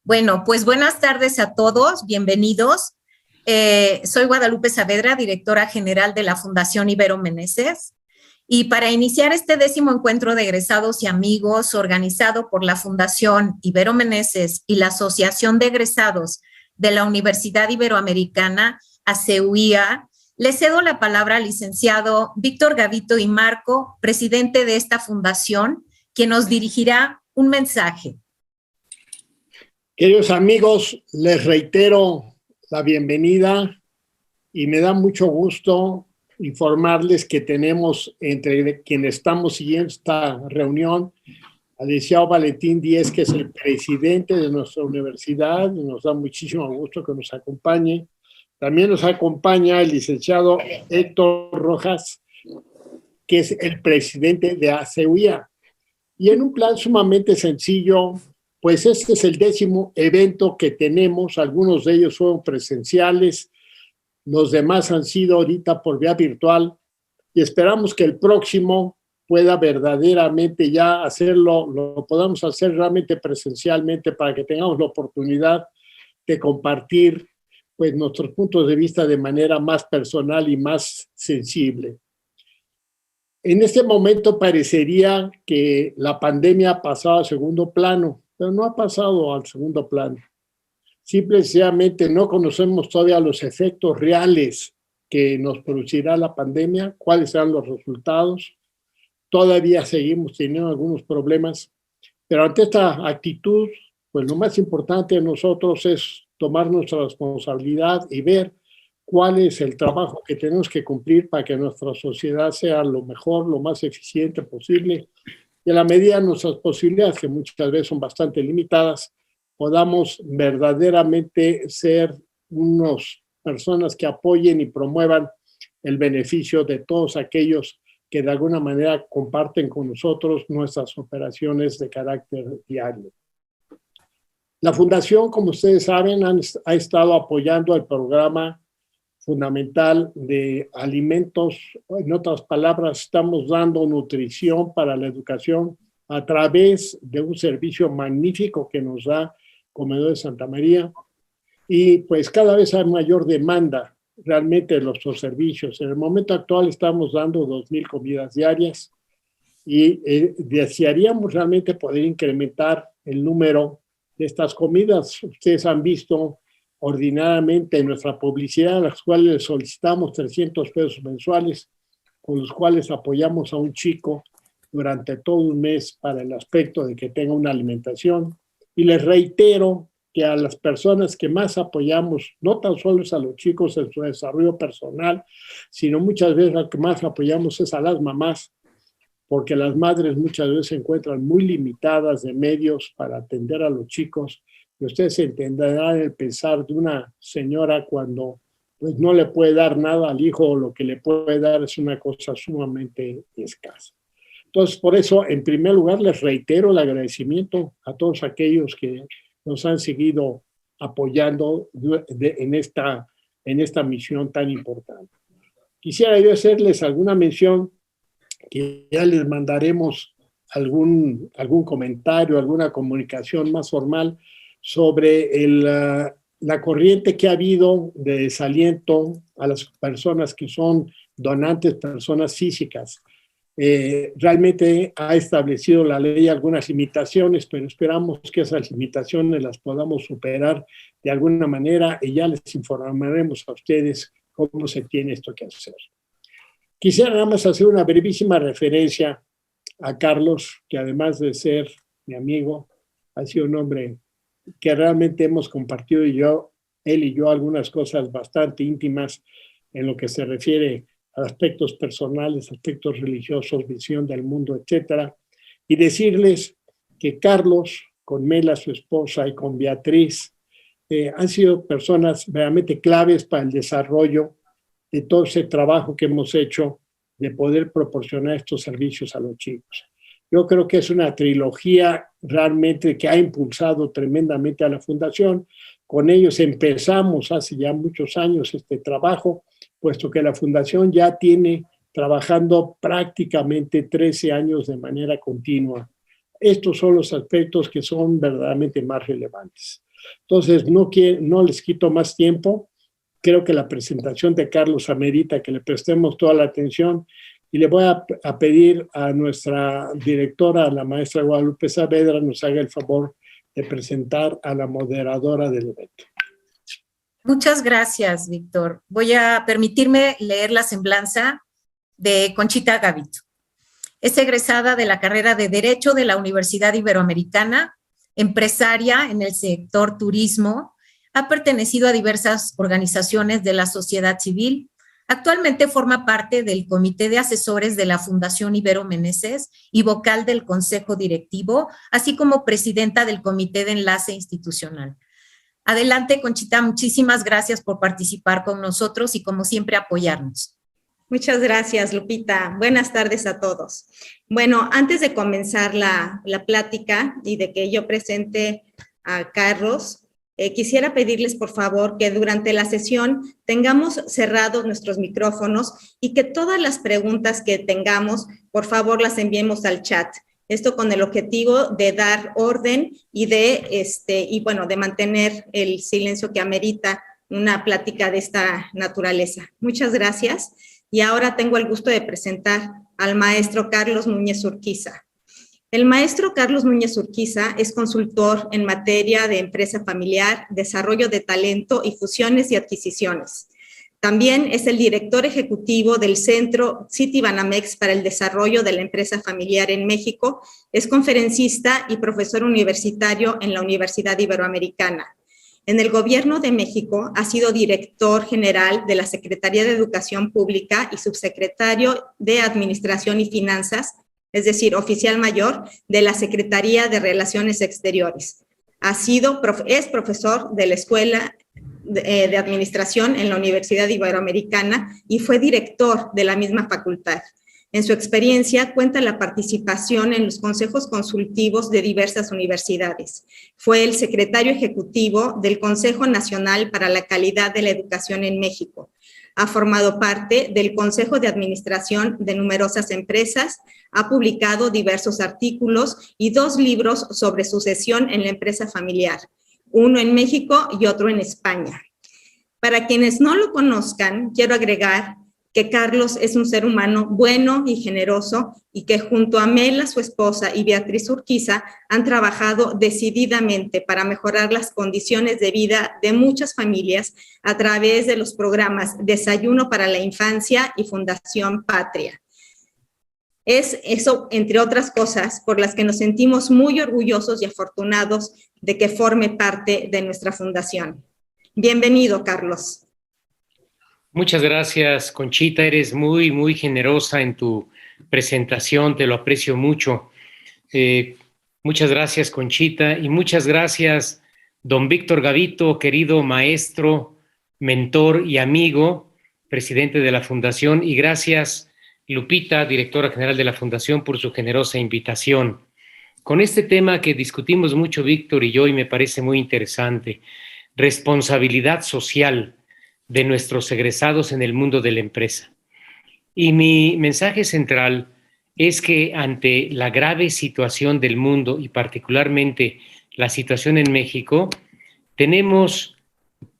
Bueno, pues buenas tardes a todos, bienvenidos. Soy Guadalupe Saavedra, directora general de la Fundación Ibero Meneses. Y para iniciar este 10º encuentro de egresados y amigos organizado por la Fundación Ibero Meneses y la Asociación de Egresados de la Universidad Iberoamericana, ASEUIA, le cedo la palabra al licenciado Víctor Gavito y Marco, presidente de esta fundación, quien nos dirigirá un mensaje. Queridos amigos, les reitero la bienvenida y me da mucho gusto informarles que tenemos entre quienes estamos siguiendo esta reunión al licenciado Valentín Díez, que es el presidente de nuestra universidad, y nos da muchísimo gusto que nos acompañe. También nos acompaña el licenciado Héctor Rojas, que es el presidente de ASEUIA. Y en un plan sumamente sencillo, pues este es el 10º evento que tenemos, algunos de ellos fueron presenciales, los demás han sido ahorita por vía virtual y esperamos que el próximo pueda verdaderamente ya hacerlo, lo podamos hacer realmente presencialmente para que tengamos la oportunidad de compartir pues nuestros puntos de vista de manera más personal y más sensible. En este momento parecería que la pandemia ha pasado a segundo plano, pero no ha pasado al segundo plano. Simplemente no conocemos todavía los efectos reales que nos producirá la pandemia, cuáles serán los resultados. Todavía seguimos teniendo algunos problemas, pero ante esta actitud, pues lo más importante de nosotros es tomar nuestra responsabilidad y ver cuál es el trabajo que tenemos que cumplir para que nuestra sociedad sea lo mejor, lo más eficiente posible, y a la medida de nuestras posibilidades, que muchas veces son bastante limitadas, podamos verdaderamente ser unas personas que apoyen y promuevan el beneficio de todos aquellos que de alguna manera comparten con nosotros nuestras operaciones de carácter diario. La Fundación, como ustedes saben, ha estado apoyando el programa fundamental de alimentos. En otras palabras, estamos dando nutrición para la educación a través de un servicio magnífico que nos da Comedores Santa María, y pues cada vez hay mayor demanda realmente de nuestros servicios. En el momento actual estamos dando 2,000 comidas diarias y desearíamos realmente poder incrementar el número de estas comidas. Ustedes han visto ordinariamente en nuestra publicidad, a las cuales solicitamos 300 pesos mensuales, con los cuales apoyamos a un chico durante todo un mes para el aspecto de que tenga una alimentación. Y les reitero que a las personas que más apoyamos, no tan solo es a los chicos en su desarrollo personal, sino muchas veces a que más apoyamos es a las mamás, porque las madres muchas veces se encuentran muy limitadas de medios para atender a los chicos. Y ustedes entenderán el pensar de una señora cuando pues, no le puede dar nada al hijo, o lo que le puede dar es una cosa sumamente escasa. Entonces, por eso, en primer lugar, les reitero el agradecimiento a todos aquellos que nos han seguido apoyando en esta misión tan importante. Quisiera yo hacerles alguna mención, que ya les mandaremos algún comentario, alguna comunicación más formal sobre la corriente que ha habido de desaliento a las personas que son donantes, personas físicas. Realmente ha establecido la ley algunas limitaciones, pero esperamos que esas limitaciones las podamos superar de alguna manera y ya les informaremos a ustedes cómo se tiene esto que hacer. Quisiera nada más hacer una brevísima referencia a Carlos, que además de ser mi amigo, ha sido un hombre que realmente hemos compartido él y yo algunas cosas bastante íntimas en lo que se refiere a aspectos personales, aspectos religiosos, visión del mundo, etcétera. Y decirles que Carlos, con Mela, su esposa, y con Beatriz, han sido personas realmente claves para el desarrollo de todo ese trabajo que hemos hecho de poder proporcionar estos servicios a los chicos. Yo creo que es una trilogía realmente que ha impulsado tremendamente a la Fundación. Con ellos empezamos hace ya muchos años este trabajo, puesto que la Fundación ya tiene trabajando prácticamente 13 años de manera continua. Estos son los aspectos que son verdaderamente más relevantes. Entonces, no les quito más tiempo. Creo que la presentación de Carlos amerita que le prestemos toda la atención y le voy a pedir a nuestra directora, a la maestra Guadalupe Saavedra, nos haga el favor de presentar a la moderadora del evento. Muchas gracias, Víctor. Voy a permitirme leer la semblanza de Conchita Gavito. Es egresada de la carrera de Derecho de la Universidad Iberoamericana, empresaria en el sector turismo, ha pertenecido a diversas organizaciones de la sociedad civil. Actualmente forma parte del Comité de Asesores de la Fundación Ibero Meneses y vocal del Consejo Directivo, así como presidenta del Comité de Enlace Institucional. Adelante, Conchita, muchísimas gracias por participar con nosotros y, como siempre, apoyarnos. Muchas gracias, Lupita. Buenas tardes a todos. Bueno, antes de comenzar la plática y de que yo presente a Carlos, quisiera pedirles, por favor, que durante la sesión tengamos cerrados nuestros micrófonos y que todas las preguntas que tengamos, por favor, las enviemos al chat. Esto con el objetivo de dar orden y de mantener el silencio que amerita una plática de esta naturaleza. Muchas gracias. Y ahora tengo el gusto de presentar al maestro Carlos Núñez Urquiza. El maestro Carlos Núñez Urquiza es consultor en materia de empresa familiar, desarrollo de talento y fusiones y adquisiciones. También es el director ejecutivo del Centro Citibanamex para el Desarrollo de la Empresa Familiar en México. Es conferencista y profesor universitario en la Universidad Iberoamericana. En el Gobierno de México ha sido director general de la Secretaría de Educación Pública y subsecretario de Administración y Finanzas, es decir, oficial mayor de la Secretaría de Relaciones Exteriores. Es profesor de la Escuela de Administración en la Universidad Iberoamericana y fue director de la misma facultad. En su experiencia cuenta la participación en los consejos consultivos de diversas universidades. Fue el secretario ejecutivo del Consejo Nacional para la Calidad de la Educación en México. Ha formado parte del Consejo de Administración de numerosas empresas, ha publicado diversos artículos y 2 libros sobre sucesión en la empresa familiar, uno en México y otro en España. Para quienes no lo conozcan, quiero agregar que Carlos es un ser humano bueno y generoso y que junto a Mela, su esposa, y Beatriz Urquiza han trabajado decididamente para mejorar las condiciones de vida de muchas familias a través de los programas Desayuno para la Infancia y Fundación Patria. Es eso, entre otras cosas, por las que nos sentimos muy orgullosos y afortunados de que forme parte de nuestra fundación. Bienvenido, Carlos. Muchas gracias, Conchita. Eres muy, muy generosa en tu presentación. Te lo aprecio mucho. Muchas gracias, Conchita. Y muchas gracias, don Víctor Gavito, querido maestro, mentor y amigo, presidente de la Fundación. Y gracias, Lupita, directora general de la Fundación, por su generosa invitación. Con este tema que discutimos mucho, Víctor y yo, y me parece muy interesante, responsabilidad social de nuestros egresados en el mundo de la empresa. Y mi mensaje central es que ante la grave situación del mundo y particularmente la situación en México, tenemos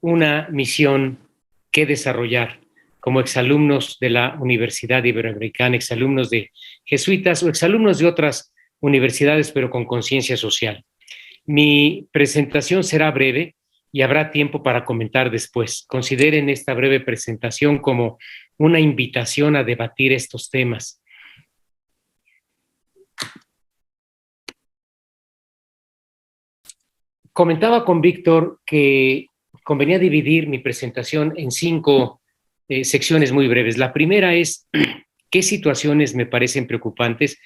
una misión que desarrollar como exalumnos de la Universidad Iberoamericana, exalumnos de jesuitas o exalumnos de otras universidades, pero con conciencia social. Mi presentación será breve y habrá tiempo para comentar después. Consideren esta breve presentación como una invitación a debatir estos temas. Comentaba con Víctor que convenía dividir mi presentación en 5 secciones muy breves. La primera es qué situaciones me parecen preocupantes,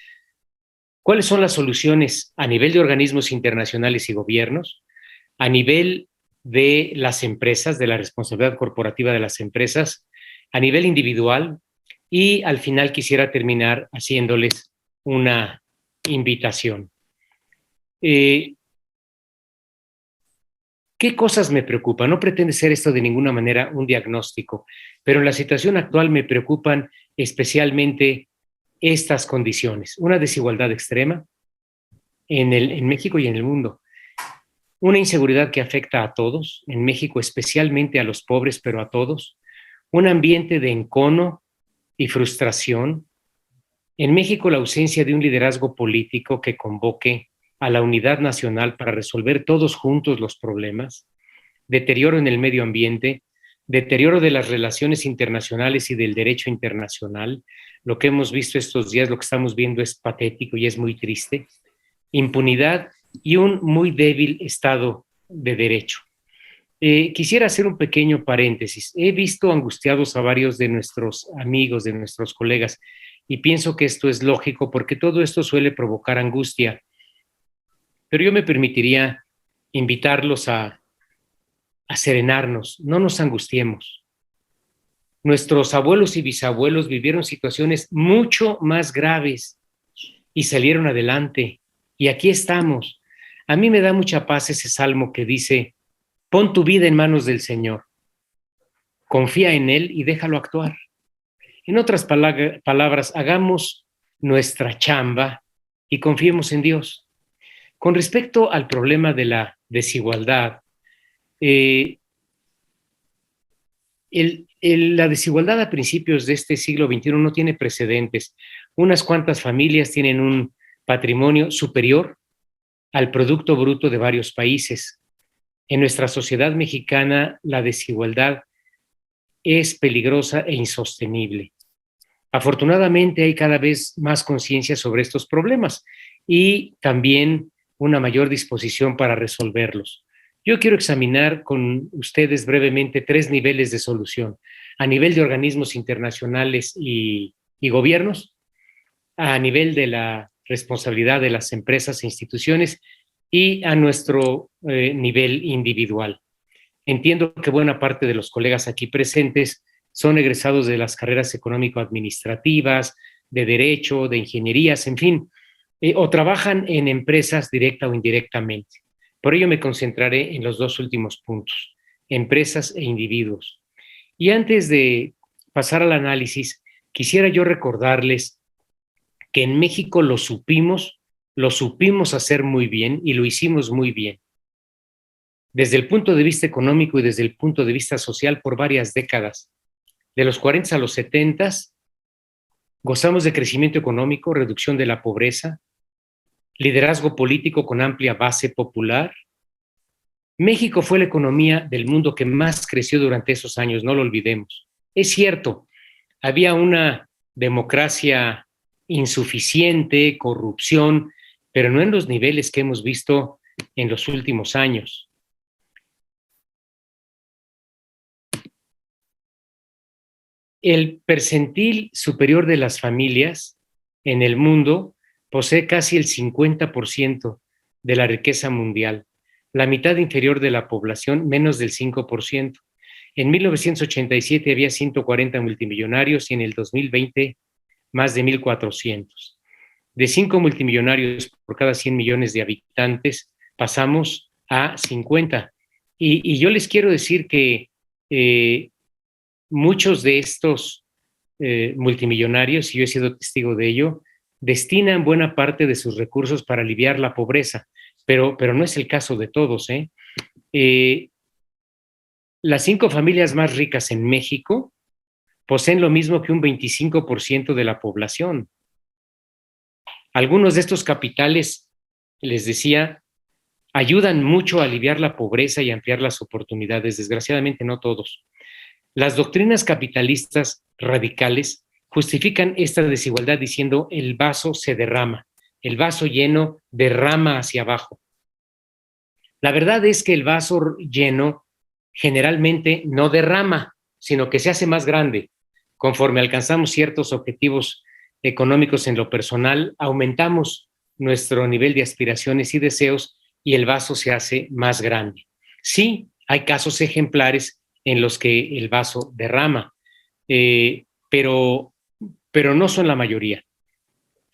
cuáles son las soluciones a nivel de organismos internacionales y gobiernos, a nivel de las empresas, de la responsabilidad corporativa de las empresas, a nivel individual, y al final quisiera terminar haciéndoles una invitación. ¿Qué cosas me preocupan? No pretende ser esto de ninguna manera un diagnóstico, pero en la situación actual me preocupan especialmente estas condiciones. Una desigualdad extrema en México y en el mundo. una inseguridad que afecta a todos, en México especialmente a los pobres, pero a todos, un ambiente de encono y frustración. En México, la ausencia de un liderazgo político que convoque a la unidad nacional para resolver todos juntos los problemas, deterioro en el medio ambiente, deterioro de las relaciones internacionales y del derecho internacional. Lo que hemos visto estos días, lo que estamos viendo es patético y es muy triste. Impunidad y un muy débil Estado de Derecho. Quisiera hacer un pequeño paréntesis. He visto angustiados a varios de nuestros amigos, de nuestros colegas, y pienso que esto es lógico porque todo esto suele provocar angustia. Pero yo me permitiría invitarlos a serenarnos, no nos angustiemos. Nuestros abuelos y bisabuelos vivieron situaciones mucho más graves y salieron adelante. Y aquí estamos. A mí me da mucha paz ese salmo que dice: pon tu vida en manos del Señor, confía en Él y déjalo actuar. En otras palabras, hagamos nuestra chamba y confiemos en Dios. Con respecto al problema de la desigualdad, la desigualdad a principios de este siglo XXI no tiene precedentes. Unas cuantas familias tienen un patrimonio superior al Producto Bruto de varios países. En nuestra sociedad mexicana, la desigualdad es peligrosa e insostenible. Afortunadamente, hay cada vez más conciencia sobre estos problemas y también una mayor disposición para resolverlos. Yo quiero examinar con ustedes brevemente 3 niveles de solución: a nivel de organismos internacionales y gobiernos, a nivel de la responsabilidad de las empresas e instituciones y a nuestro nivel individual. Entiendo que buena parte de los colegas aquí presentes son egresados de las carreras económico-administrativas, de derecho, de ingenierías, en fin, o trabajan en empresas directa o indirectamente. Por ello me concentraré en los 2 últimos puntos: empresas e individuos. Y antes de pasar al análisis, quisiera yo recordarles que en México lo supimos hacer muy bien y lo hicimos muy bien. Desde el punto de vista económico y desde el punto de vista social por varias décadas. De los 40 a los 70, gozamos de crecimiento económico, reducción de la pobreza, liderazgo político con amplia base popular. México fue la economía del mundo que más creció durante esos años, no lo olvidemos. Es cierto, había una democracia insuficiente, corrupción, pero no en los niveles que hemos visto en los últimos años. El percentil superior de las familias en el mundo posee casi el 50% de la riqueza mundial, la mitad inferior de la población, menos del 5%. En 1987 había 140 multimillonarios y en el 2020 más de 1,400. De 5 multimillonarios por cada 100 millones de habitantes pasamos a 50. Y yo les quiero decir que muchos de estos multimillonarios, y yo he sido testigo de ello, destinan buena parte de sus recursos para aliviar la pobreza, pero no es el caso de todos. Las 5 familias más ricas en México poseen lo mismo que un 25% de la población. Algunos de estos capitales, les decía, ayudan mucho a aliviar la pobreza y ampliar las oportunidades, desgraciadamente no todos. Las doctrinas capitalistas radicales justifican esta desigualdad diciendo el vaso se derrama, el vaso lleno derrama hacia abajo. La verdad es que el vaso lleno generalmente no derrama, sino que se hace más grande. Conforme alcanzamos ciertos objetivos económicos en lo personal, aumentamos nuestro nivel de aspiraciones y deseos y el vaso se hace más grande. Sí, hay casos ejemplares en los que el vaso derrama, pero no son la mayoría.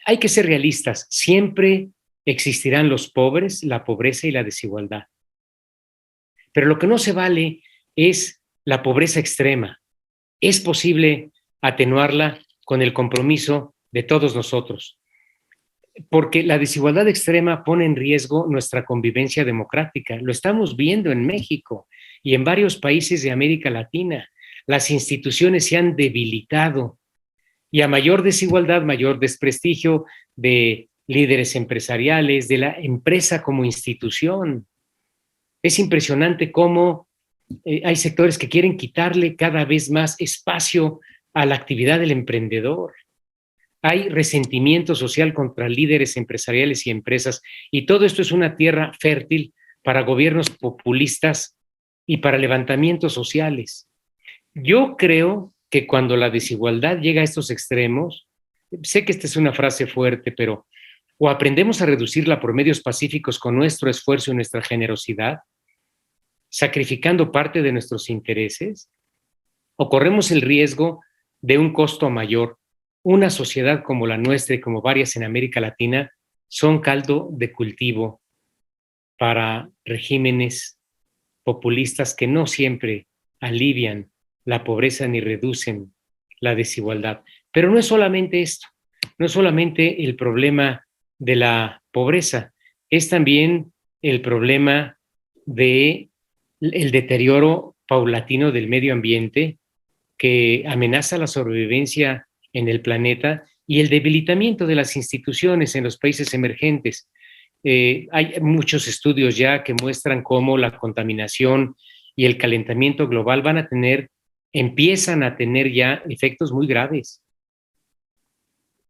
Hay que ser realistas, siempre existirán los pobres, la pobreza y la desigualdad. Pero lo que no se vale es la pobreza extrema. Es posible atenuarla con el compromiso de todos nosotros. porque la desigualdad extrema pone en riesgo nuestra convivencia democrática. Lo estamos viendo en México y en varios países de América Latina. Las instituciones se han debilitado y a mayor desigualdad, mayor desprestigio de líderes empresariales, de la empresa como institución. Es impresionante cómo hay sectores que quieren quitarle cada vez más espacio a la actividad del emprendedor. Hay resentimiento social contra líderes empresariales y empresas, y todo esto es una tierra fértil para gobiernos populistas y para levantamientos sociales. Yo creo que cuando la desigualdad llega a estos extremos, sé que esta es una frase fuerte, pero o aprendemos a reducirla por medios pacíficos con nuestro esfuerzo y nuestra generosidad, sacrificando parte de nuestros intereses, o corremos el riesgo de un costo mayor. Una sociedad como la nuestra y como varias en América Latina son caldo de cultivo para regímenes populistas que no siempre alivian la pobreza ni reducen la desigualdad. Pero no es solamente esto, no es solamente el problema de la pobreza, es también el problema del deterioro paulatino del medio ambiente que amenaza la sobrevivencia en el planeta y el debilitamiento de las instituciones en los países emergentes. Hay muchos estudios ya que muestran cómo la contaminación y el calentamiento global empiezan a tener ya efectos muy graves.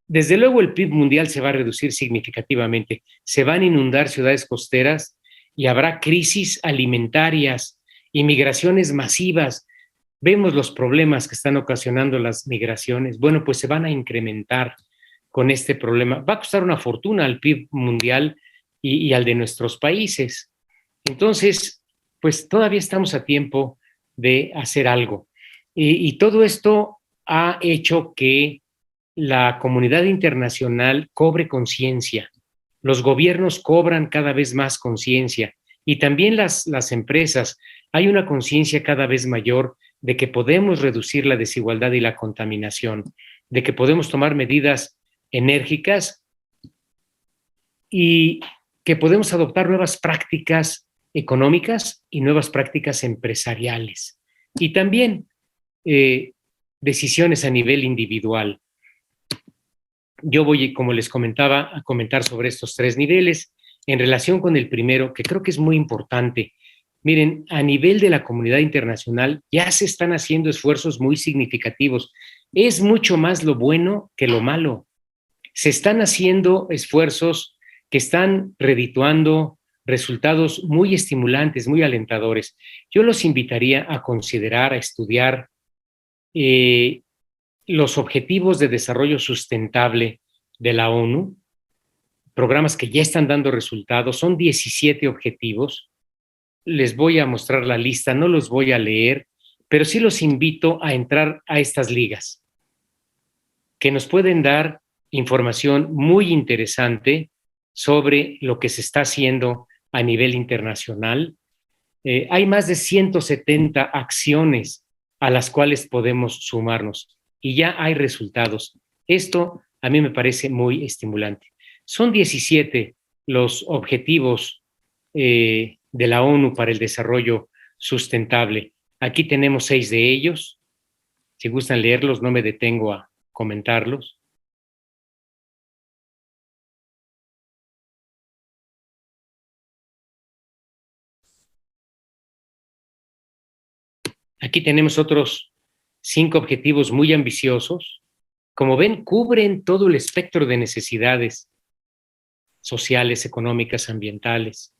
Desde luego el PIB mundial se va a reducir significativamente, se van a inundar ciudades costeras y habrá crisis alimentarias y migraciones masivas. Vemos los problemas que están ocasionando las migraciones. Bueno, pues se van a incrementar con este problema. Va a costar una fortuna al PIB mundial y al de nuestros países. Entonces, pues todavía estamos a tiempo de hacer algo. Y todo esto ha hecho que la comunidad internacional cobre conciencia. Los gobiernos cobran cada vez más conciencia y también las empresas. Hay una conciencia cada vez mayor de que podemos reducir la desigualdad y la contaminación, de que podemos tomar medidas enérgicas y que podemos adoptar nuevas prácticas económicas y nuevas prácticas empresariales. Y también decisiones a nivel individual. Yo voy, como les comentaba, a comentar sobre estos 3 niveles en relación con el primero, que creo que es muy importante. Miren, a nivel de la comunidad internacional ya se están haciendo esfuerzos muy significativos. Es mucho más lo bueno que lo malo. Se están haciendo esfuerzos que están redituando resultados muy estimulantes, muy alentadores. Yo los invitaría a considerar, a estudiar los Objetivos de Desarrollo Sustentable de la ONU, programas que ya están dando resultados. Son 17 objetivos. Les voy a mostrar la lista, no los voy a leer, pero sí los invito a entrar a estas ligas, que nos pueden dar información muy interesante sobre lo que se está haciendo a nivel internacional. Hay más de 170 acciones a las cuales podemos sumarnos y ya hay resultados. Esto a mí me parece muy estimulante. Son 17 los objetivos de la ONU para el desarrollo sustentable. Aquí tenemos 6 de ellos. Si gustan leerlos, no me detengo a comentarlos. Aquí tenemos otros 5 objetivos muy ambiciosos. Como ven, cubren todo el espectro de necesidades sociales, económicas, ambientales.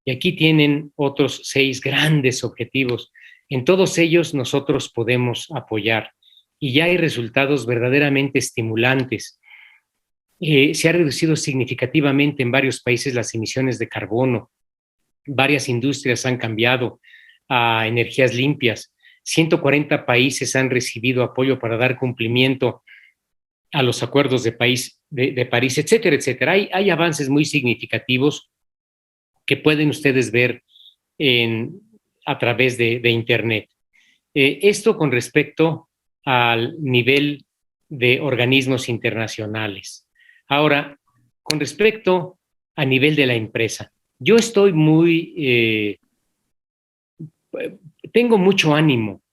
Y aquí tienen otros 6 grandes objetivos. En todos ellos nosotros podemos apoyar y ya hay resultados verdaderamente estimulantes. Se ha reducido significativamente en varios países las emisiones de carbono. Varias industrias han cambiado a energías limpias. 140 países han recibido apoyo para dar cumplimiento a los acuerdos de París, etcétera, etcétera. Hay avances muy significativos que pueden ustedes ver a través de Internet. Esto con respecto al nivel de organismos internacionales. Ahora, con respecto a nivel de la empresa, yo estoy tengo mucho ánimo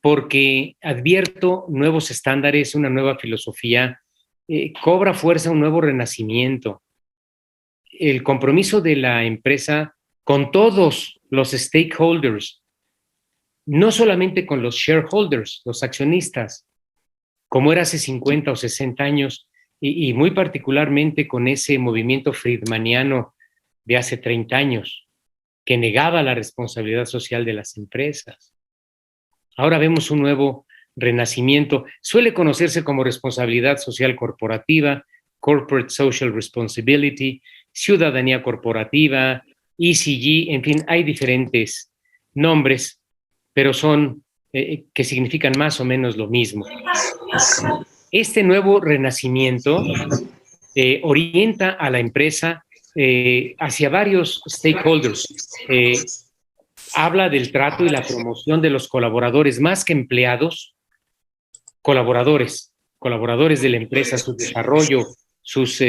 porque advierto nuevos estándares, una nueva filosofía, cobra fuerza un nuevo renacimiento. El compromiso de la empresa con todos los stakeholders, no solamente con los shareholders, los accionistas, como era hace 50 o 60 años, y muy particularmente con ese movimiento friedmaniano de hace 30 años, que negaba la responsabilidad social de las empresas. Ahora vemos un nuevo renacimiento. Suele conocerse como responsabilidad social corporativa, Corporate Social Responsibility, ciudadanía corporativa, ESG, en fin, hay diferentes nombres, pero son que significan más o menos lo mismo. Este nuevo renacimiento orienta a la empresa hacia varios stakeholders. Habla del trato y la promoción de los colaboradores, más que empleados, colaboradores de la empresa, su desarrollo, sus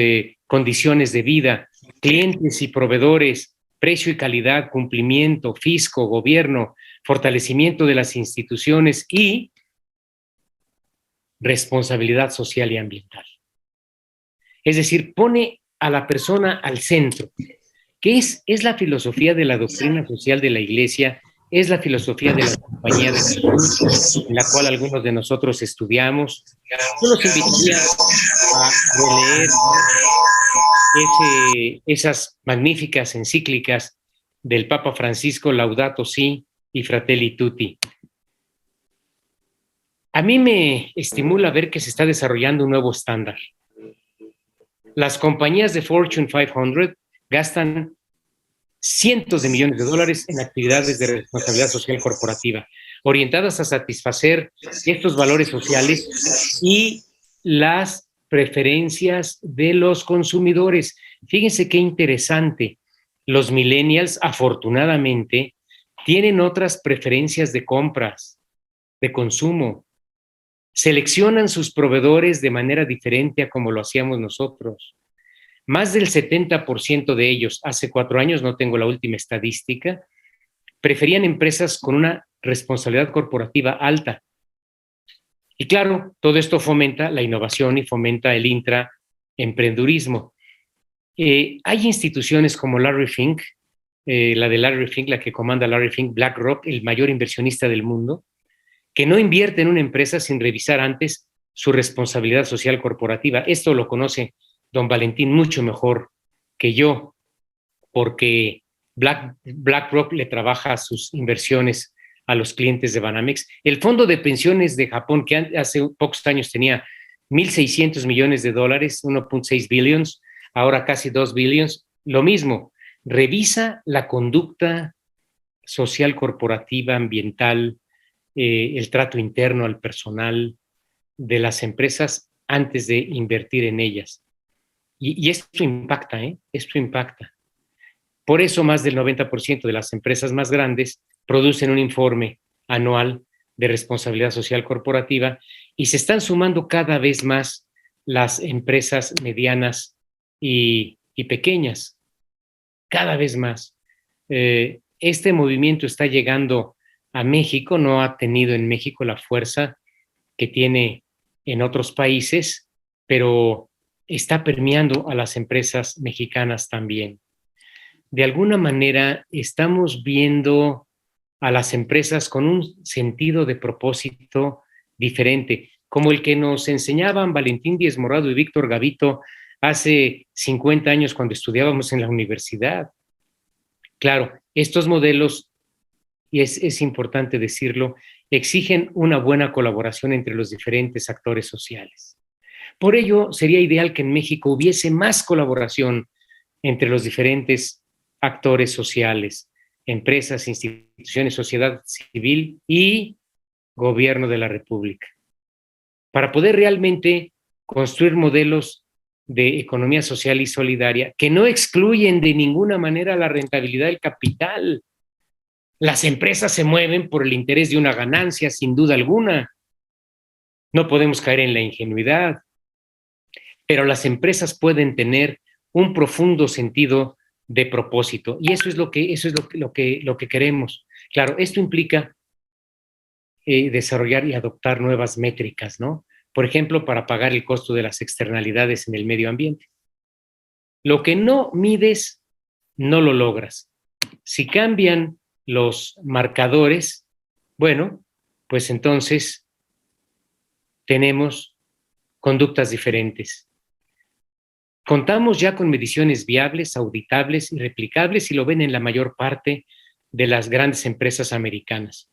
condiciones de vida, clientes y proveedores, precio y calidad, cumplimiento, fisco, gobierno, fortalecimiento de las instituciones y responsabilidad social y ambiental. Es decir, pone a la persona al centro, que es la filosofía de la doctrina social de la Iglesia, es la filosofía de la Compañía de Jesús, en la cual algunos de nosotros estudiamos. Yo los invitaría a releer esas magníficas encíclicas del Papa Francisco, Laudato Si y Fratelli Tutti. A mí me estimula ver que se está desarrollando un nuevo estándar. Las compañías de Fortune 500 gastan cientos de millones de dólares en actividades de responsabilidad social corporativa, orientadas a satisfacer estos valores sociales y las preferencias de los consumidores. Fíjense qué interesante. Los millennials, afortunadamente, tienen otras preferencias de compras, de consumo. Seleccionan sus proveedores de manera diferente a como lo hacíamos nosotros. Más del 70% de ellos, hace 4 años, no tengo la última estadística, preferían empresas con una responsabilidad corporativa alta. Y claro, todo esto fomenta la innovación y fomenta el intraemprendurismo. Hay instituciones como Larry Fink, la que comanda Larry Fink, BlackRock, el mayor inversionista del mundo, que no invierte en una empresa sin revisar antes su responsabilidad social corporativa. Esto lo conoce don Valentín mucho mejor que yo, porque BlackRock le trabaja sus inversiones a los clientes de Banamex. El fondo de pensiones de Japón, que hace pocos años tenía 1.600 millones de dólares, 1.6 billions, ahora casi 2 billions, lo mismo, revisa la conducta social corporativa, ambiental, el trato interno al personal de las empresas antes de invertir en ellas. Y esto impacta, Esto impacta. Por eso más del 90% de las empresas más grandes producen un informe anual de responsabilidad social corporativa y se están sumando cada vez más las empresas medianas y pequeñas, cada vez más. Este movimiento está llegando a México, no ha tenido en México la fuerza que tiene en otros países, pero está permeando a las empresas mexicanas también. De alguna manera estamos viendo a las empresas con un sentido de propósito diferente, como el que nos enseñaban Valentín Díez Morado y Víctor Gavito hace 50 años cuando estudiábamos en la universidad. Claro, estos modelos, y es importante decirlo, exigen una buena colaboración entre los diferentes actores sociales. Por ello, sería ideal que en México hubiese más colaboración entre los diferentes actores sociales, empresas, instituciones, sociedad civil y gobierno de la República, para poder realmente construir modelos de economía social y solidaria que no excluyen de ninguna manera la rentabilidad del capital. Las empresas se mueven por el interés de una ganancia, sin duda alguna, No podemos caer en la ingenuidad, pero las empresas pueden tener un profundo sentido de propósito, y eso es lo que queremos. Claro, esto implica desarrollar y adoptar nuevas métricas, ¿no? Por ejemplo, para pagar el costo de las externalidades en el medio ambiente. Lo que no mides, no lo logras. Si cambian los marcadores, bueno, pues entonces tenemos conductas diferentes. Contamos ya con mediciones viables, auditables y replicables, y lo ven en la mayor parte de las grandes empresas americanas.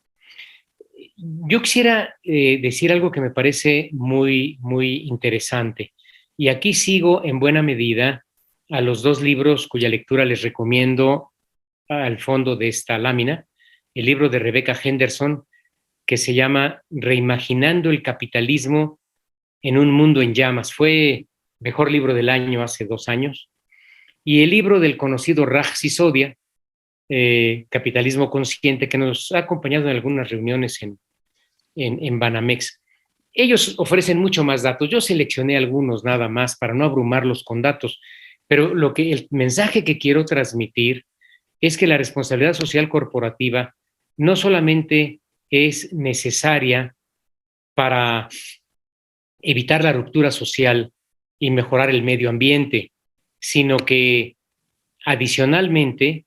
Yo quisiera decir algo que me parece muy, muy interesante, y aquí sigo en buena medida a los dos libros cuya lectura les recomiendo al fondo de esta lámina. El libro de Rebecca Henderson, que se llama Reimaginando el capitalismo en un mundo en llamas. Fue mejor libro del año hace 2 años. Y el libro del conocido Raj Sisodia, Capitalismo Consciente, que nos ha acompañado en algunas reuniones en Banamex. Ellos ofrecen mucho más datos. Yo seleccioné algunos nada más para no abrumarlos con datos, pero el mensaje que quiero transmitir es que la responsabilidad social corporativa no solamente es necesaria para evitar la ruptura social y mejorar el medio ambiente, sino que adicionalmente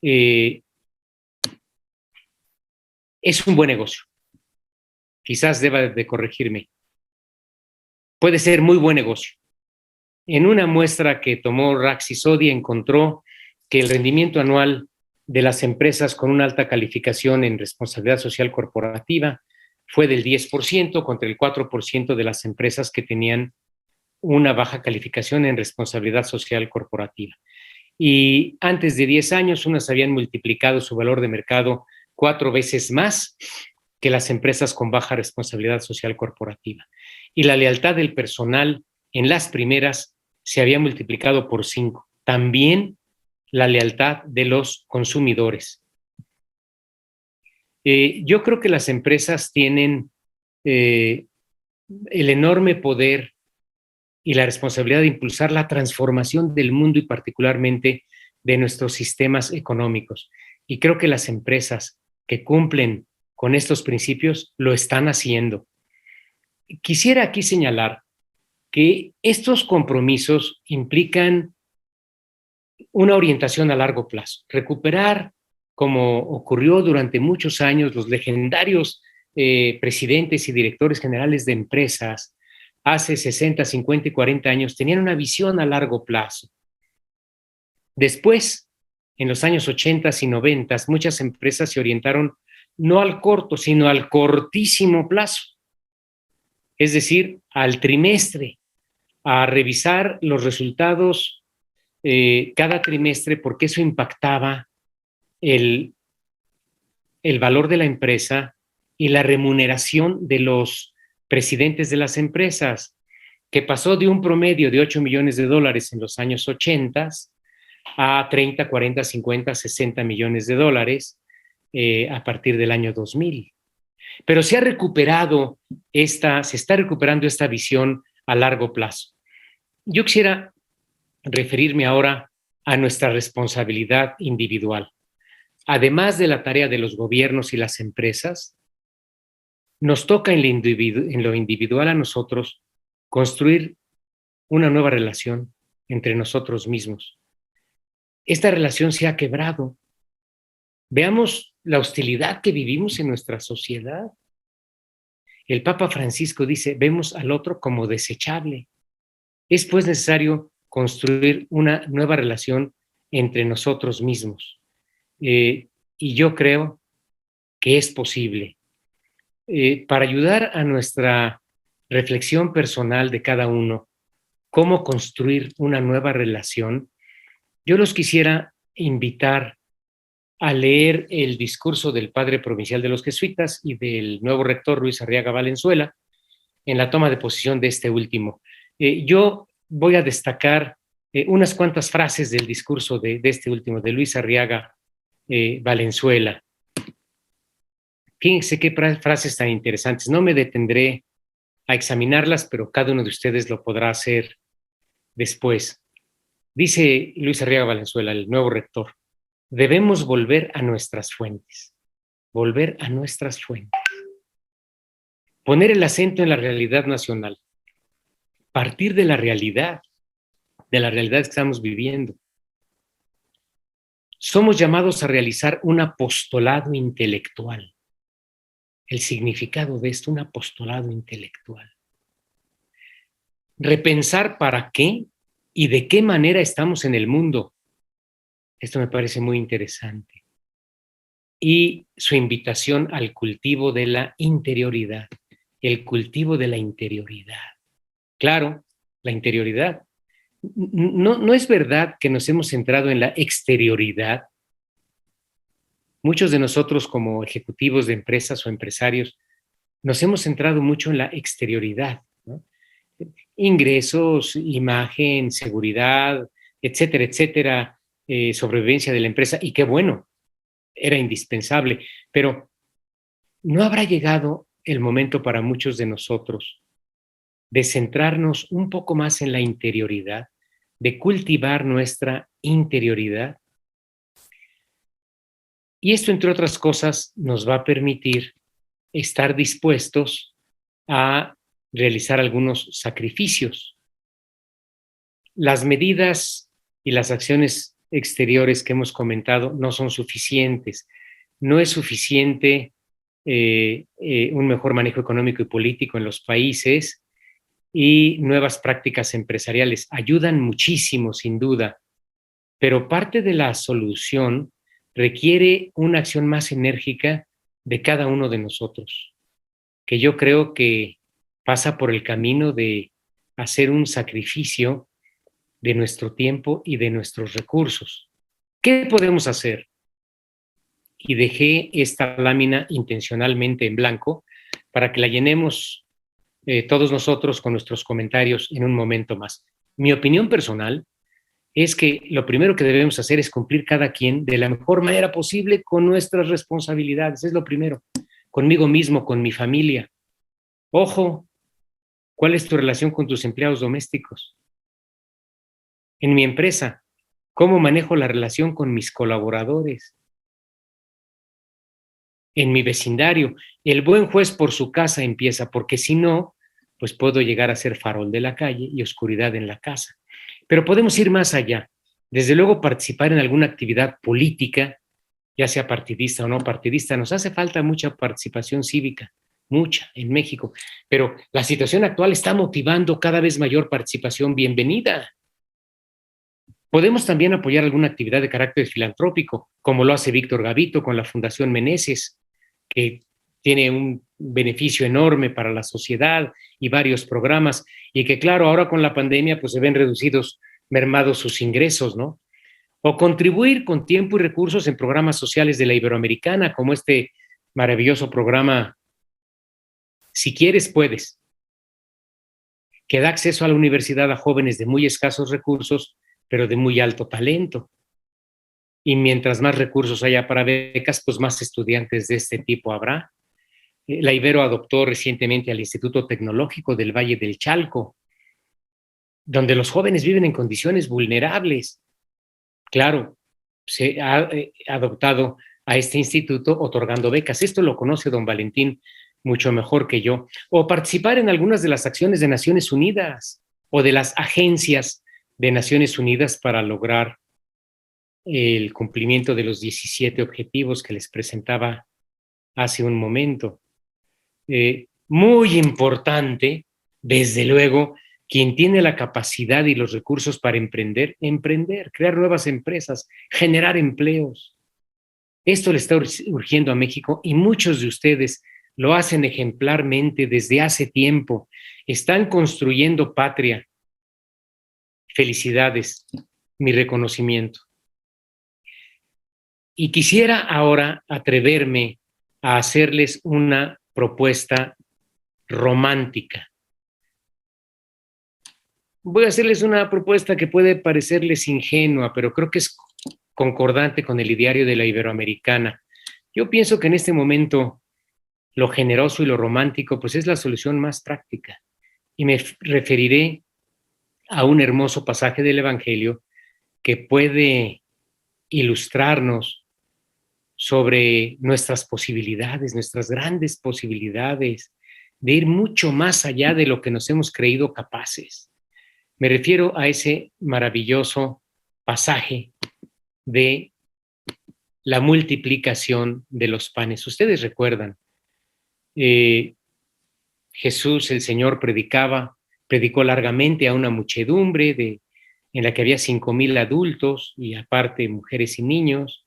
es un buen negocio. Quizás deba de corregirme. Puede ser muy buen negocio. En una muestra que tomó Raj Sisodia encontró que el rendimiento anual de las empresas con una alta calificación en responsabilidad social corporativa fue del 10% contra el 4% de las empresas que tenían una baja calificación en responsabilidad social corporativa. Y antes de 10 años, unas habían multiplicado su valor de mercado 4 veces más que las empresas con baja responsabilidad social corporativa. Y la lealtad del personal en las primeras se había multiplicado por 5. También la lealtad de los consumidores. Yo creo que las empresas tienen el enorme poder y la responsabilidad de impulsar la transformación del mundo y particularmente de nuestros sistemas económicos. Y creo que las empresas que cumplen con estos principios lo están haciendo. Quisiera aquí señalar que estos compromisos implican una orientación a largo plazo. Recuperar, como ocurrió durante muchos años, los legendarios presidentes y directores generales de empresas hace 60, 50 y 40 años, tenían una visión a largo plazo. Después, en los años 80 y 90, muchas empresas se orientaron no al corto, sino al cortísimo plazo. Es decir, al trimestre, a revisar los resultados cada trimestre, porque eso impactaba el valor de la empresa y la remuneración de los presidentes de las empresas, que pasó de un promedio de $8 millones en los años 80 a 30, 40, 50, 60 millones de dólares a partir del año 2000. Pero se está recuperando esta visión a largo plazo. Yo quisiera referirme ahora a nuestra responsabilidad individual. Además de la tarea de los gobiernos y las empresas, nos toca en lo individual a nosotros construir una nueva relación entre nosotros mismos. Esta relación se ha quebrado. Veamos la hostilidad que vivimos en nuestra sociedad. El Papa Francisco dice, vemos al otro como desechable. Es pues necesario construir una nueva relación entre nosotros mismos. Y yo creo que es posible. Para ayudar a nuestra reflexión personal de cada uno, cómo construir una nueva relación, yo los quisiera invitar a leer el discurso del padre provincial de los jesuitas y del nuevo rector Luis Arriaga Valenzuela en la toma de posición de este último. Yo voy a destacar unas cuantas frases del discurso de este último, de Luis Arriaga Valenzuela. Fíjense qué frases tan interesantes. No me detendré a examinarlas, pero cada uno de ustedes lo podrá hacer después. Dice Luis Arriaga Valenzuela, el nuevo rector, debemos volver a nuestras fuentes, volver a nuestras fuentes. Poner el acento en la realidad nacional, partir de la realidad que estamos viviendo. Somos llamados a realizar un apostolado intelectual. El significado de esto, un apostolado intelectual. Repensar para qué y de qué manera estamos en el mundo. Esto me parece muy interesante. Y su invitación al cultivo de la interioridad. El cultivo de la interioridad. Claro, la interioridad. No es verdad que nos hemos centrado en la exterioridad. Muchos de nosotros como ejecutivos de empresas o empresarios nos hemos centrado mucho en la exterioridad, ¿no? Ingresos, imagen, seguridad, etcétera, etcétera, sobrevivencia de la empresa, y qué bueno, era indispensable, pero ¿no habrá llegado el momento para muchos de nosotros de centrarnos un poco más en la interioridad, de cultivar nuestra interioridad? Y esto, entre otras cosas, nos va a permitir estar dispuestos a realizar algunos sacrificios. Las medidas y las acciones exteriores que hemos comentado no son suficientes. No es suficiente un mejor manejo económico y político en los países, y nuevas prácticas empresariales. Ayudan muchísimo, sin duda, pero parte de la solución requiere una acción más enérgica de cada uno de nosotros, que yo creo que pasa por el camino de hacer un sacrificio de nuestro tiempo y de nuestros recursos. ¿Qué podemos hacer? Y dejé esta lámina intencionalmente en blanco para que la llenemos todos nosotros con nuestros comentarios en un momento más. Mi opinión personal es que lo primero que debemos hacer es cumplir cada quien de la mejor manera posible con nuestras responsabilidades. Es lo primero. Conmigo mismo, con mi familia. Ojo, ¿cuál es tu relación con tus empleados domésticos? En mi empresa, ¿cómo manejo la relación con mis colaboradores? En mi vecindario, el buen juez por su casa empieza, porque si no, pues puedo llegar a ser farol de la calle y oscuridad en la casa. Pero podemos ir más allá. Desde luego, participar en alguna actividad política, ya sea partidista o no partidista. Nos hace falta mucha participación cívica, mucha en México, pero la situación actual está motivando cada vez mayor participación. Bienvenida. Podemos también apoyar alguna actividad de carácter filantrópico, como lo hace Víctor Gavito con la Fundación Meneses, que tiene un beneficio enorme para la sociedad y varios programas, y que claro, ahora con la pandemia pues se ven reducidos, mermados sus ingresos, ¿no? O contribuir con tiempo y recursos en programas sociales de la Iberoamericana, como este maravilloso programa Si Quieres, Puedes, que da acceso a la universidad a jóvenes de muy escasos recursos, pero de muy alto talento. Y mientras más recursos haya para becas, pues más estudiantes de este tipo habrá. La Ibero adoptó recientemente al Instituto Tecnológico del Valle del Chalco, donde los jóvenes viven en condiciones vulnerables. Claro, se ha adoptado a este instituto otorgando becas. Esto lo conoce don Valentín mucho mejor que yo. O participar en algunas de las acciones de Naciones Unidas o de las agencias de Naciones Unidas para lograr el cumplimiento de los 17 objetivos que les presentaba hace un momento. Muy importante, desde luego, quien tiene la capacidad y los recursos para emprender, crear nuevas empresas, generar empleos. Esto le está urgiendo a México y muchos de ustedes lo hacen ejemplarmente desde hace tiempo. Están construyendo patria. Felicidades, mi reconocimiento. Y quisiera ahora atreverme a hacerles una propuesta romántica. Voy a hacerles una propuesta que puede parecerles ingenua, pero creo que es concordante con el ideario de la Iberoamericana. Yo pienso que en este momento lo generoso y lo romántico, pues es la solución más práctica. Y me referiré a un hermoso pasaje del Evangelio que puede ilustrarnos sobre nuestras posibilidades, nuestras grandes posibilidades, de ir mucho más allá de lo que nos hemos creído capaces. Me refiero a ese maravilloso pasaje de la multiplicación de los panes. Ustedes recuerdan, Jesús, el Señor, predicó largamente a una muchedumbre en la que había 5,000 adultos y aparte mujeres y niños.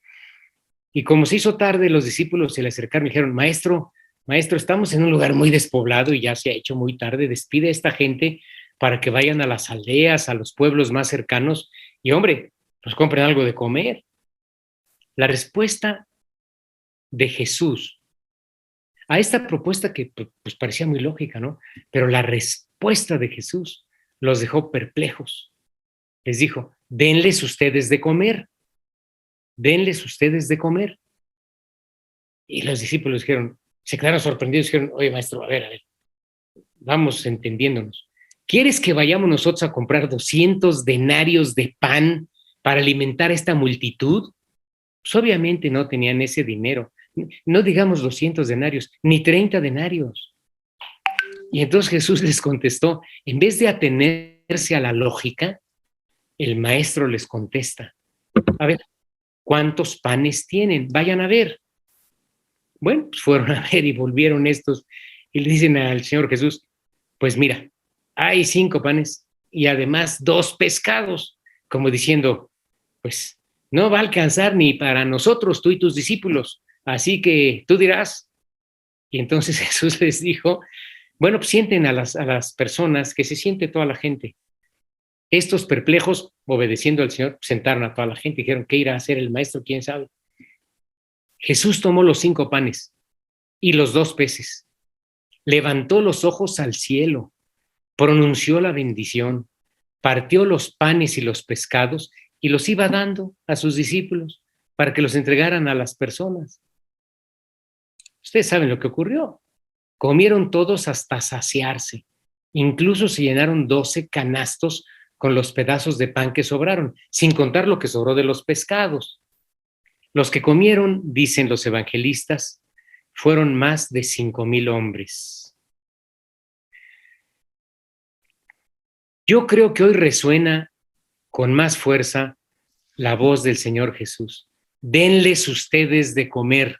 Y como se hizo tarde, los discípulos se le acercaron y dijeron: Maestro, estamos en un lugar muy despoblado y ya se ha hecho muy tarde, despide a esta gente para que vayan a las aldeas, a los pueblos más cercanos y, hombre, pues compren algo de comer. La respuesta de Jesús a esta propuesta que pues parecía muy lógica, ¿no? Pero la respuesta de Jesús los dejó perplejos. Les dijo: denles ustedes de comer. Denles ustedes de comer. Y los discípulos se quedaron sorprendidos, dijeron: oye, maestro, a ver, vamos entendiéndonos. ¿Quieres que vayamos nosotros a comprar 200 denarios de pan para alimentar a esta multitud? Pues obviamente no tenían ese dinero. No digamos 200 denarios, ni 30 denarios. Y entonces Jesús les contestó, en vez de atenerse a la lógica, el maestro les contesta: a ver, ¿cuántos panes tienen? Vayan a ver. Bueno, pues fueron a ver y volvieron estos y le dicen al Señor Jesús: pues mira, hay 5 panes y además 2 pescados, como diciendo, pues no va a alcanzar ni para nosotros, tú y tus discípulos, así que tú dirás. Y entonces Jesús les dijo: bueno, pues sienten a las personas, que se siente toda la gente. Estos perplejos, obedeciendo al Señor, sentaron a toda la gente y dijeron: ¿qué irá a hacer el maestro? ¿Quién sabe? Jesús tomó los 5 panes y los 2 peces, levantó los ojos al cielo, pronunció la bendición, partió los panes y los pescados y los iba dando a sus discípulos para que los entregaran a las personas. Ustedes saben lo que ocurrió. Comieron todos hasta saciarse. Incluso se llenaron 12 canastos con los pedazos de pan que sobraron, sin contar lo que sobró de los pescados. Los que comieron, dicen los evangelistas, fueron más de 5,000 hombres. Yo creo que hoy resuena con más fuerza la voz del Señor Jesús. Denles ustedes de comer.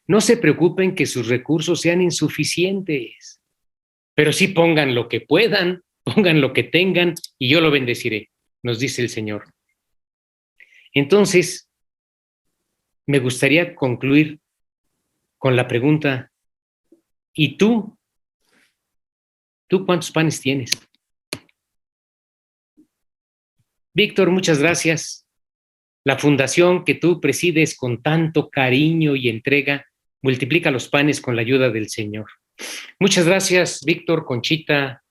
No se preocupen que sus recursos sean insuficientes, pero sí pongan lo que puedan, pongan lo que tengan y yo lo bendeciré, nos dice el Señor. Entonces, me gustaría concluir con la pregunta: ¿y tú? ¿Tú cuántos panes tienes? Víctor, muchas gracias. La fundación que tú presides con tanto cariño y entrega multiplica los panes con la ayuda del Señor. Muchas gracias, Víctor, Conchita,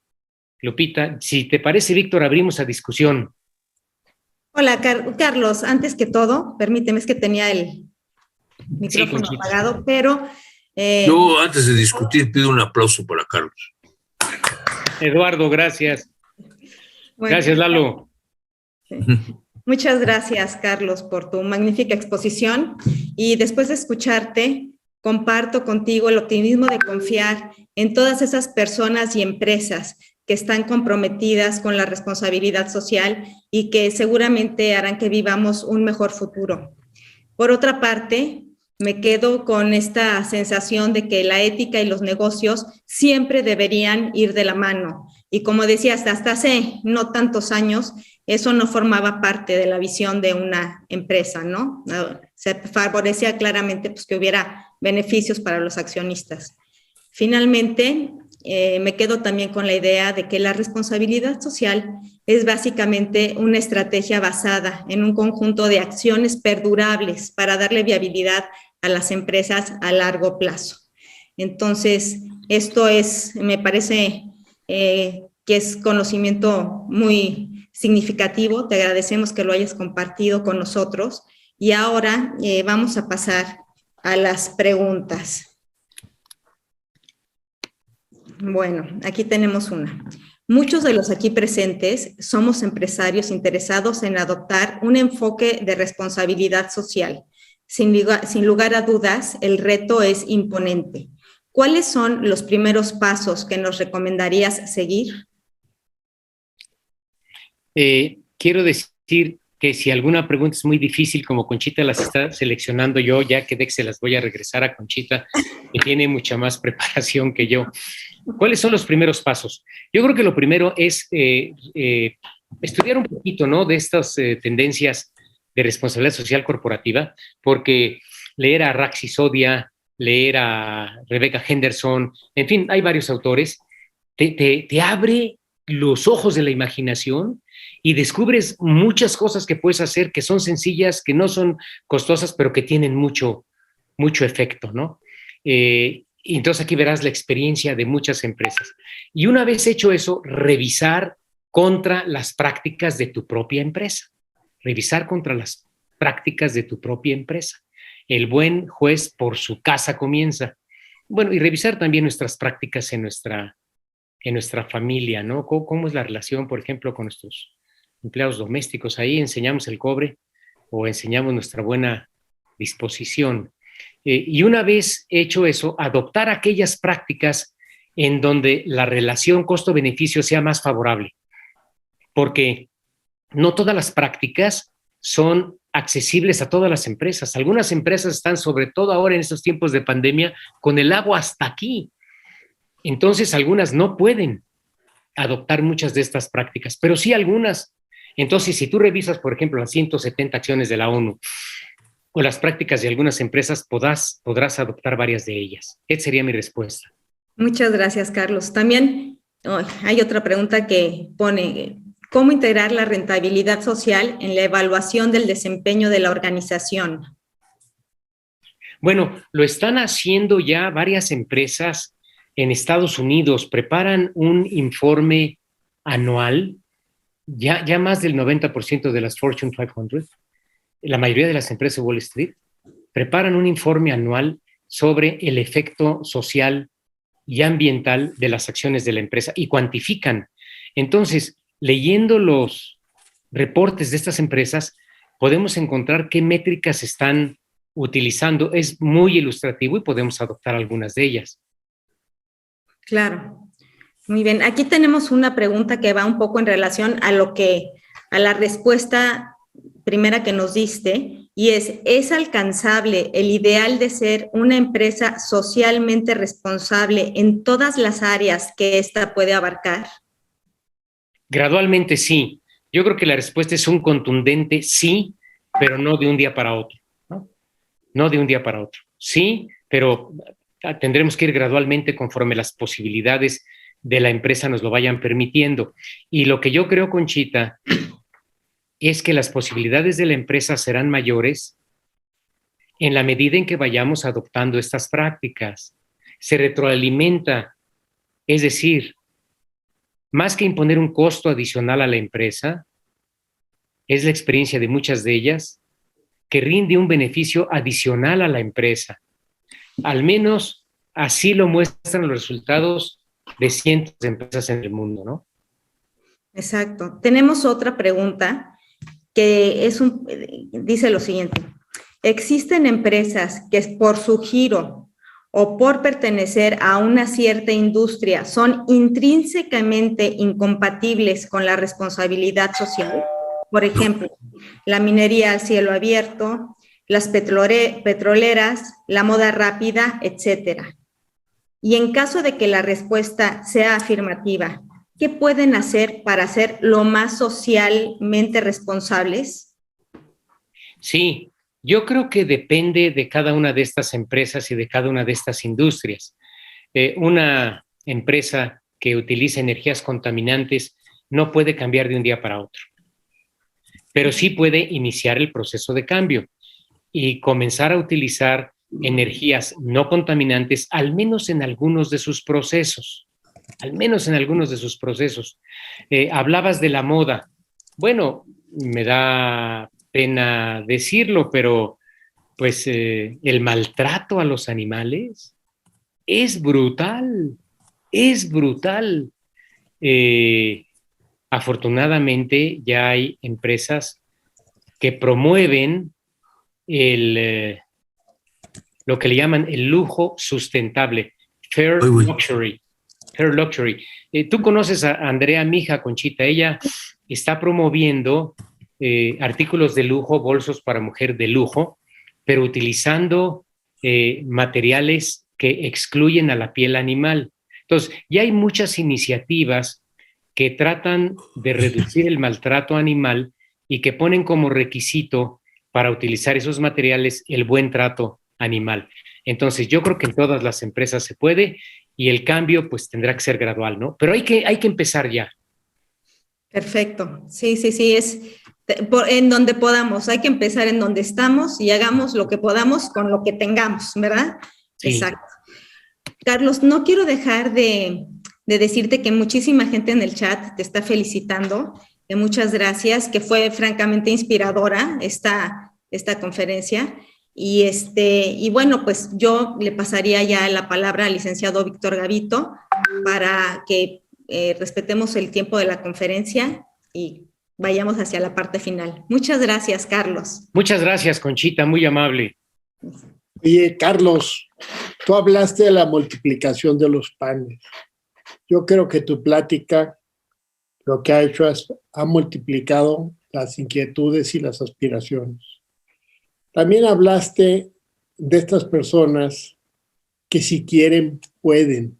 Lupita. Si te parece, Víctor, abrimos a discusión. Hola, Carlos. Antes que todo, permíteme, es que tenía el micrófono apagado, pero... Yo, antes de discutir, pido un aplauso para Carlos. Eduardo, gracias. Bueno, gracias, Lalo. Sí. Muchas gracias, Carlos, por tu magnífica exposición. Y después de escucharte, comparto contigo el optimismo de confiar en todas esas personas y empresas que están comprometidas con la responsabilidad social y que seguramente harán que vivamos un mejor futuro. Por otra parte, me quedo con esta sensación de que la ética y los negocios siempre deberían ir de la mano. Y como decías, hasta hace no tantos años, eso no formaba parte de la visión de una empresa, ¿no? Se favorecía claramente pues, que hubiera beneficios para los accionistas. Finalmente, me quedo también con la idea de que la responsabilidad social es básicamente una estrategia basada en un conjunto de acciones perdurables para darle viabilidad a las empresas a largo plazo. Entonces, esto me parece que es conocimiento muy significativo. Te agradecemos que lo hayas compartido con nosotros. Y ahora vamos a pasar a las preguntas. Bueno, aquí tenemos una. Muchos de los aquí presentes somos empresarios interesados en adoptar un enfoque de responsabilidad social. Sin lugar a dudas, el reto es imponente. ¿Cuáles son los primeros pasos que nos recomendarías seguir? Quiero decir que si alguna pregunta es muy difícil, como Conchita las está seleccionando, yo ya quedé que se las voy a regresar a Conchita, que tiene mucha más preparación que yo. ¿Cuáles son los primeros pasos? Yo creo que lo primero es estudiar un poquito, ¿no?, de estas tendencias de responsabilidad social corporativa, porque leer a Rax Sisodia, leer a Rebecca Henderson, en fin, hay varios autores, te abre los ojos de la imaginación y descubres muchas cosas que puedes hacer que son sencillas, que no son costosas, pero que tienen mucho efecto, ¿no? Y entonces aquí verás la experiencia de muchas empresas. Y una vez hecho eso, revisar contra las prácticas de tu propia empresa. Revisar contra las prácticas de tu propia empresa. El buen juez por su casa comienza. Bueno, y revisar también nuestras prácticas en nuestra familia, ¿no? ¿Cómo es la relación, por ejemplo, con nuestros empleados domésticos? Ahí enseñamos el cobre o enseñamos nuestra buena disposición. Y una vez hecho eso, adoptar aquellas prácticas en donde la relación costo-beneficio sea más favorable, porque no todas las prácticas son accesibles a todas las empresas. Algunas empresas están, sobre todo ahora en estos tiempos de pandemia, con el agua hasta aquí. Entonces, algunas no pueden adoptar muchas de estas prácticas, pero sí algunas. Entonces, si tú revisas, por ejemplo, las 170 acciones de la ONU o las prácticas de algunas empresas, podrás adoptar varias de ellas. Esa sería mi respuesta. Muchas gracias, Carlos. También hay otra pregunta que pone, ¿cómo integrar la rentabilidad social en la evaluación del desempeño de la organización? Bueno, lo están haciendo ya varias empresas en Estados Unidos. Preparan un informe anual, ya más del 90% de las Fortune 500, la mayoría de las empresas de Wall Street, preparan un informe anual sobre el efecto social y ambiental de las acciones de la empresa y cuantifican. Entonces, leyendo los reportes de estas empresas, podemos encontrar qué métricas están utilizando. Es muy ilustrativo y podemos adoptar algunas de ellas. Claro. Muy bien. Aquí tenemos una pregunta que va un poco en relación a la respuesta primera que nos diste, y ¿es alcanzable el ideal de ser una empresa socialmente responsable en todas las áreas que ésta puede abarcar? Gradualmente sí. Yo creo que la respuesta es un contundente sí, pero no de un día para otro, ¿no? No de un día para otro. Sí, pero tendremos que ir gradualmente conforme las posibilidades de la empresa nos lo vayan permitiendo. Y lo que yo creo, Conchita, es que las posibilidades de la empresa serán mayores en la medida en que vayamos adoptando estas prácticas. Se retroalimenta, es decir, más que imponer un costo adicional a la empresa, es la experiencia de muchas de ellas que rinde un beneficio adicional a la empresa. Al menos así lo muestran los resultados de cientos de empresas en el mundo, ¿no? Exacto. Tenemos otra pregunta que dice lo siguiente: ¿existen empresas que por su giro o por pertenecer a una cierta industria son intrínsecamente incompatibles con la responsabilidad social? Por ejemplo, la minería a cielo abierto, las petroleras, la moda rápida, etcétera. Y en caso de que la respuesta sea afirmativa, ¿qué pueden hacer para ser lo más socialmente responsables? Sí, yo creo que depende de cada una de estas empresas y de cada una de estas industrias. Una empresa que utiliza energías contaminantes no puede cambiar de un día para otro, pero sí puede iniciar el proceso de cambio y comenzar a utilizar energías no contaminantes, al menos en algunos de sus procesos. Al menos en algunos de sus procesos. Hablabas de la moda. Bueno, me da pena decirlo, pero pues el maltrato a los animales es brutal. es brutal. Afortunadamente ya hay empresas que promueven lo que le llaman el lujo sustentable, Fair Luxury. Fair Luxury. Tú conoces a Andrea Mija, Conchita, ella está promoviendo artículos de lujo, bolsos para mujer de lujo, pero utilizando materiales que excluyen a la piel animal. Entonces, ya hay muchas iniciativas que tratan de reducir el maltrato animal y que ponen como requisito para utilizar esos materiales el buen trato animal. Entonces, yo creo que en todas las empresas se puede y el cambio pues tendrá que ser gradual, ¿no? Pero hay que empezar ya. Perfecto. Sí, es en donde podamos. Hay que empezar en donde estamos y hagamos lo que podamos con lo que tengamos, ¿verdad? Sí. Exacto. Carlos, no quiero dejar de decirte que muchísima gente en el chat te está felicitando, que muchas gracias, que fue francamente inspiradora esta conferencia. Y bueno, pues yo le pasaría ya la palabra al licenciado Víctor Gavito para que respetemos el tiempo de la conferencia y vayamos hacia la parte final. Muchas gracias, Carlos. Muchas gracias, Conchita, muy amable. Oye, Carlos, tú hablaste de la multiplicación de los panes. Yo creo que tu plática lo que ha hecho es ha multiplicado las inquietudes y las aspiraciones. También hablaste de estas personas que si quieren, pueden.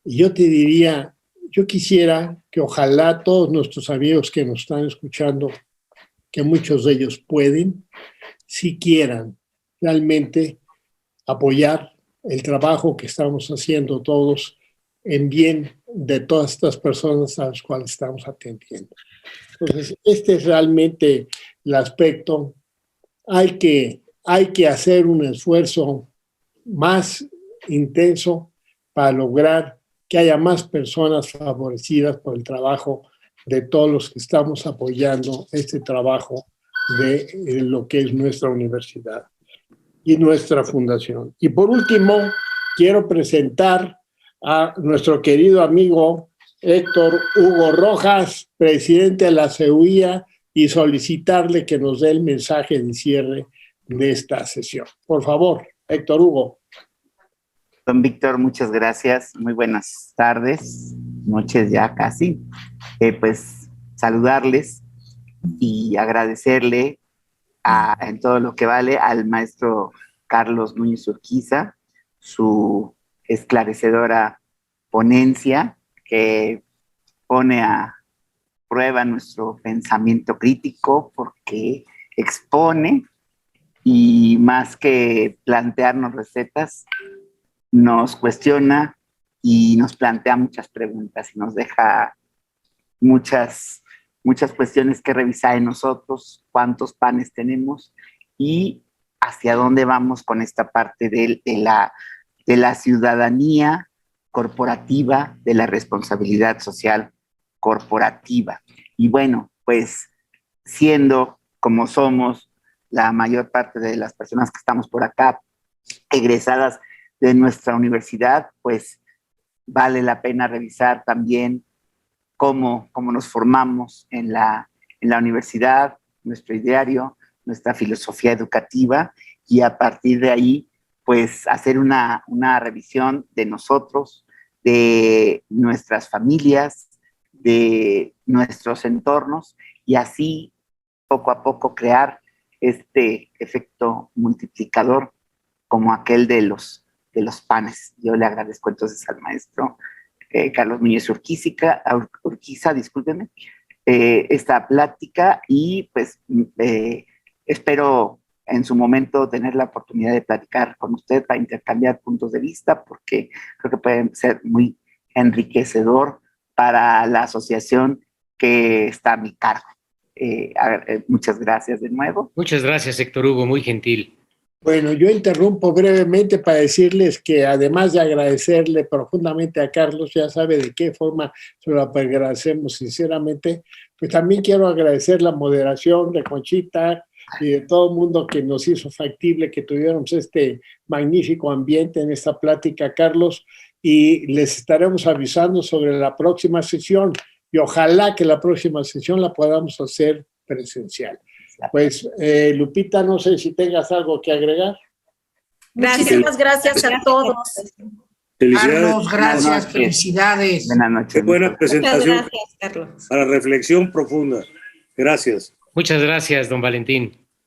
Y yo te diría, yo quisiera que ojalá todos nuestros amigos que nos están escuchando, que muchos de ellos pueden, si quieran realmente apoyar el trabajo que estamos haciendo todos en bien de todas estas personas a las cuales estamos atendiendo. Entonces, este es realmente el aspecto. Hay que hacer un esfuerzo más intenso para lograr que haya más personas favorecidas por el trabajo de todos los que estamos apoyando este trabajo de lo que es nuestra universidad y nuestra fundación. Y por último, quiero presentar a nuestro querido amigo Héctor Hugo Rojas, presidente de la CEUIA, y solicitarle que nos dé el mensaje de cierre de esta sesión. Por favor, Héctor Hugo. Don Víctor, muchas gracias. Muy buenas tardes, noches ya casi. Pues saludarles y agradecerle en todo lo que vale al maestro Carlos Núñez Urquiza, su esclarecedora ponencia que pone a prueba nuestro pensamiento crítico porque expone y más que plantearnos recetas, nos cuestiona y nos plantea muchas preguntas y nos deja muchas cuestiones que revisar en nosotros, cuántos panes tenemos y hacia dónde vamos con esta parte de la ciudadanía corporativa, de la responsabilidad social corporativa. Y bueno, pues siendo como somos la mayor parte de las personas que estamos por acá egresadas de nuestra universidad, pues vale la pena revisar también cómo nos formamos en la universidad, nuestro ideario, nuestra filosofía educativa y a partir de ahí, pues hacer una revisión de nosotros, de nuestras familias, de nuestros entornos y así poco a poco crear este efecto multiplicador como aquel de los panes. Yo le agradezco entonces al maestro Carlos Núñez Urquiza, discúlpeme, esta plática y pues espero en su momento tener la oportunidad de platicar con usted para intercambiar puntos de vista porque creo que puede ser muy enriquecedor para la asociación que está a mi cargo. Muchas gracias de nuevo. Muchas gracias, Héctor Hugo, muy gentil. Bueno, yo interrumpo brevemente para decirles que además de agradecerle profundamente a Carlos, ya sabe de qué forma se lo agradecemos sinceramente, pues también quiero agradecer la moderación de Conchita y de todo el mundo que nos hizo factible que tuviéramos este magnífico ambiente en esta plática, Carlos. y les estaremos avisando sobre la próxima sesión y ojalá que la próxima sesión la podamos hacer presencial. Pues, Lupita, no sé si tengas algo que agregar. Muchísimas gracias a todos. Felicidades. Carlos, gracias, felicidades. Buenas noches. Qué buena Muchas presentación gracias, Carlos. para reflexión profunda. Gracias. Muchas gracias, don Valentín.